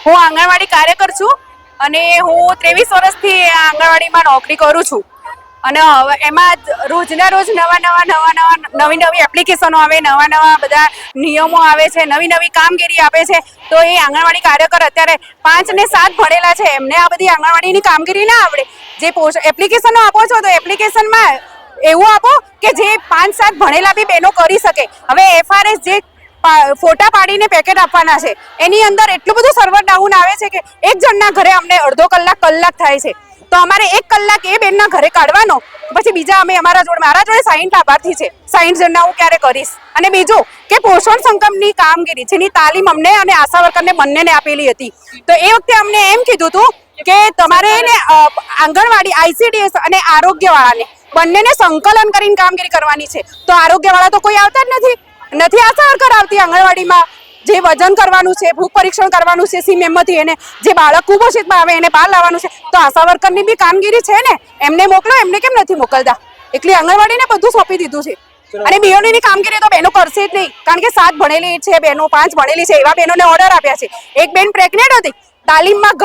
હું આંગણવાડી કાર્યકર છું અને હું 23 વર્ષથી આંગણવાડીમાં નોકરી કરું છું અને હવે એમાં રોજના રોજ નવી એપ્લિકેશનો આવે, નવા બધા નિયમો આવે છે, નવી કામગીરી આપે છે. તો એ આંગણવાડી કાર્યકર અત્યારે 5 ને 7 ભણેલા છે, એમને આ બધી આંગણવાડીની કામગીરી ના આવડે. જે એપ્લિકેશનો આપો છો તો એપ્લિકેશનમાં એવું આપો કે જે 5-7 ભણેલા બી બહેનો કરી શકે. હવે FRS જે ફોટા પાડીને પેકેટ આપવાના છે એની અંદર એટલું બધું સર્વર ડાઉન આવે છે કે એક જણના ઘરે અમને અડધો કલાક થાય છે. તો અમારે 1 કલાક એ બેનના ઘરે કાઢવાનો, પછી બીજા મારા જોડે 60 લાભાર્થી છે, 60 જણના હું ક્યારે કરીશ. અને બીજું કે પોષણ સંગમની કામગીરી જેની તાલીમ અમને અને આશા વર્કરને બંનેને આપેલી હતી. તો એ વખતે અમને એમ કીધું હતું કે તમારે આંગણવાડી, ICDS અને આરોગ્યવાળાને બંનેને સંકલન કરીને કામગીરી કરવાની છે. તો આરોગ્યવાળા તો કોઈ આવતા જ નથી આશા વર્કર આવતી આંગણવાડીમાં. જે વજન કરવાનું છે, ભૂખ પરીક્ષણ કરવાનું છે, સીમમાંથી એને જે બાળક કુપોષિતમાં આવે એને બહાર લાવવાનું છે, તો આશા વર્કરની બી કામગીરી છે ને, એમને મોકલો. એમને કેમ નથી મોકલતા? એટલે આંગણવાડીને બધું સોંપી દીધું છે. અને બીઓની કામગીરી તો બહેનો કરશે જ નહીં, કારણ કે 7 ભણેલી છે બહેનો, 5 ભણેલી છે એવા બહેનોને ઓર્ડર આપ્યા છે. એક બેન પ્રેગ્નેન્ટ હતી, તાલીમમાં